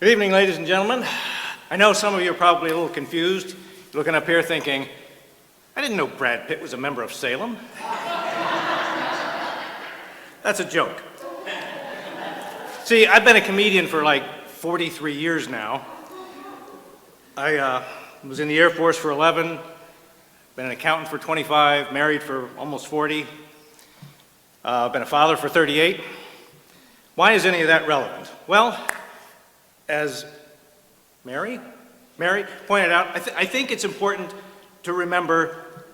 Good evening, ladies and gentlemen. I know some of you are probably a little confused, You're looking up here thinking, I didn't know Brad Pitt was a member of Salem. That's a joke. See, I've been a comedian for like 43 years now. I was in the Air Force for 11, been an accountant for 25, married for almost 40, been a father for 38. Why is any of that relevant? Well, as Mary pointed out, I think it's important to remember,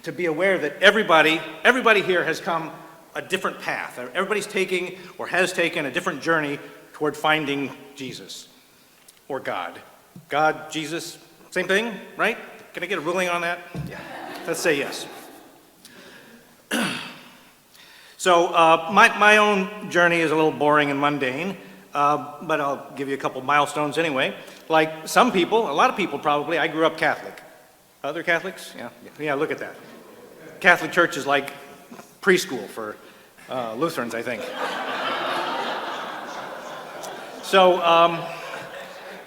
to be aware that everybody here has come a different path. Everybody's taking or has taken a different journey toward finding Jesus or God. God, Jesus, same thing, right? Can I get a ruling on that? Yeah. Let's say yes. So my own journey is a little boring and mundane, but I'll give you a couple milestones anyway. Like some people, a lot of people probably, I grew up Catholic. Other Catholics? Yeah, look at that. Catholic Church is like preschool for Lutherans, I think. So,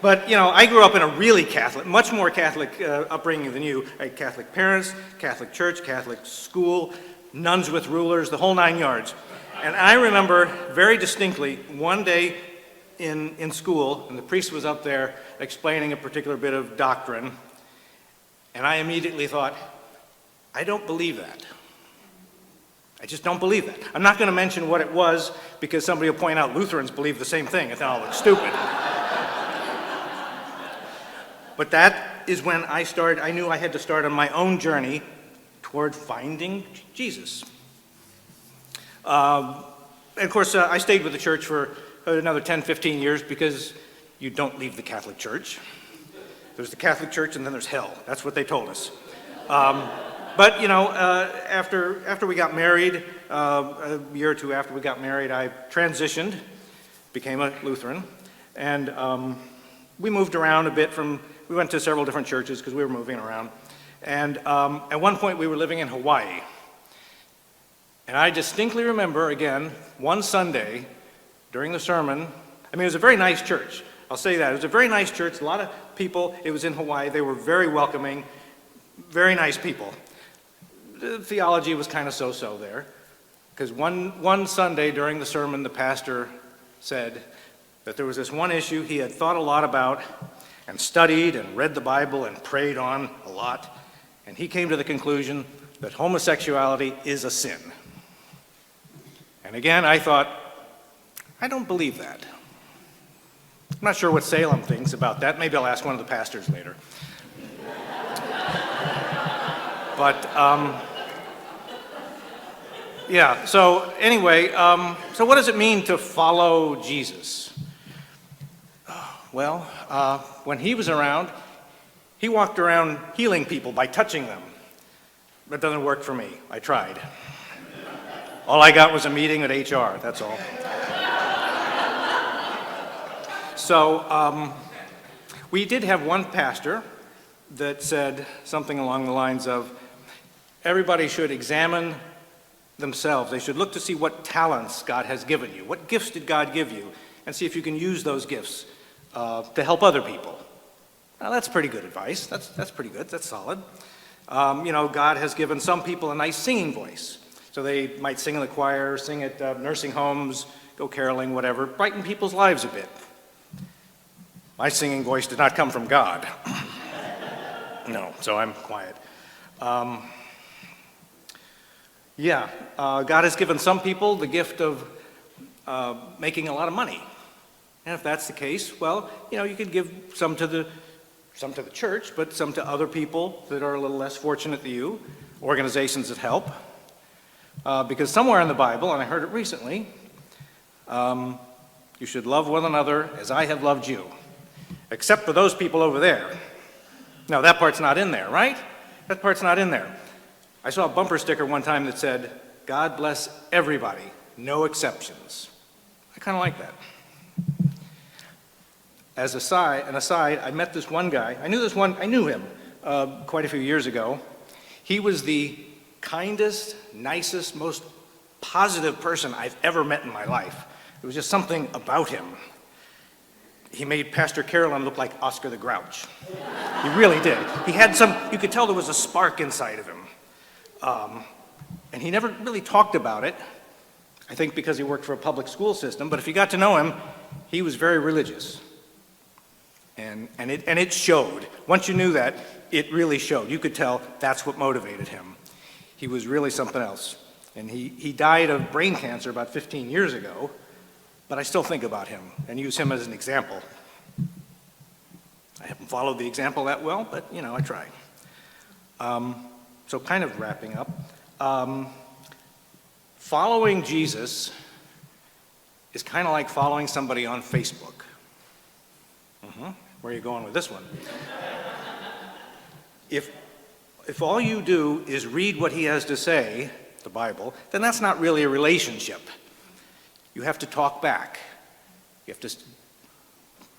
but you know, I grew up in a really Catholic, much more Catholic upbringing than you. I had Catholic parents, Catholic church, Catholic school, nuns with rulers, the whole 9 yards. And I remember very distinctly one day in school, and the priest was up there explaining a particular bit of doctrine, and I immediately thought, I don't believe that. I just don't believe that. I'm not going to mention what it was because somebody will point out Lutherans believe the same thing, and then I'll look stupid. But that is when I knew I had to start on my own journey toward finding Jesus. And of course, I stayed with the church for another 10, 15 years because you don't leave the Catholic Church. There's the Catholic Church and then there's hell. That's what they told us. But you know, after we got married, a year or two after we got married, I transitioned, became a Lutheran, and we moved around a bit we went to several different churches because we were moving around. And at one point we were living in Hawaii. And I distinctly remember, again, one Sunday during the sermon, I mean, it was a very nice church. I'll say that. It was a very nice church, a lot of people. It was in Hawaii. They were very welcoming, very nice people. The theology was kind of so-so there, because one Sunday during the sermon, the pastor said that there was this one issue he had thought a lot about and studied and read the Bible and prayed on a lot, and he came to the conclusion that homosexuality is a sin. And again, I thought, I don't believe that. I'm not sure what Salem thinks about that. Maybe I'll ask one of the pastors later. But, yeah, so anyway, so what does it mean to follow Jesus? Well, when he was around, he walked around healing people by touching them. That doesn't work for me. I tried. All I got was a meeting at HR, that's all. So we did have one pastor that said something along the lines of, everybody should examine themselves. They should look to see what talents God has given you. What gifts did God give you? And see if you can use those gifts to help other people. Now that's pretty good advice. That's pretty good. That's solid. You know, God has given some people a nice singing voice. So they might sing in the choir, sing at nursing homes, go caroling, whatever, brighten people's lives a bit. My singing voice did not come from God. No, so I'm quiet. God has given some people the gift of making a lot of money. And if that's the case, well, you know, you could give some to the church, but some to other people that are a little less fortunate than you, organizations that help. Because somewhere in the Bible, and I heard it recently, you should love one another as I have loved you, except for those people over there. Now, that part's not in there, right? That part's not in there. I saw a bumper sticker one time that said, God bless everybody, no exceptions. I kind of like that. As an aside, I met this one guy. I knew him quite a few years ago. He was the kindest, nicest, most positive person I've ever met in my life. There was just something about him. he made Pastor Carolyn look like Oscar the Grouch. He really did. He had you could tell there was a spark inside of him. And he never really talked about it, I think because he worked for a public school system, but if you got to know him, he was very religious. And it showed. Once you knew that, it really showed. You could tell that's what motivated him. He was really something else. And he died of brain cancer about 15 years ago, but I still think about him and use him as an example. I haven't followed the example that well, but I try. So kind of wrapping up. Following Jesus is kind of like following somebody on Facebook. Where are you going with this one? If all you do is read what he has to say, the Bible, then that's not really a relationship. You have to talk back. You have to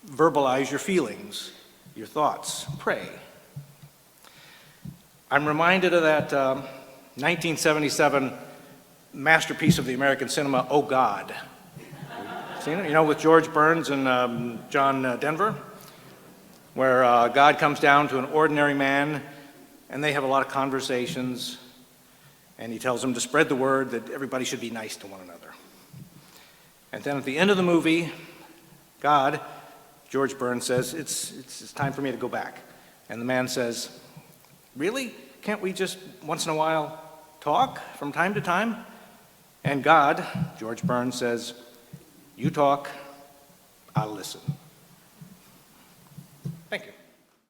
verbalize your feelings, your thoughts, pray. I'm reminded of that 1977 masterpiece of the American cinema, Oh God. Seen it? With George Burns and John Denver, where God comes down to an ordinary man, and they have a lot of conversations, and he tells them to spread the word that everybody should be nice to one another. And then at the end of the movie, George Burns says, it's time for me to go back. And the man says, really? Can't we just once in a while talk from time to time? And George Burns says, you talk, I'll listen.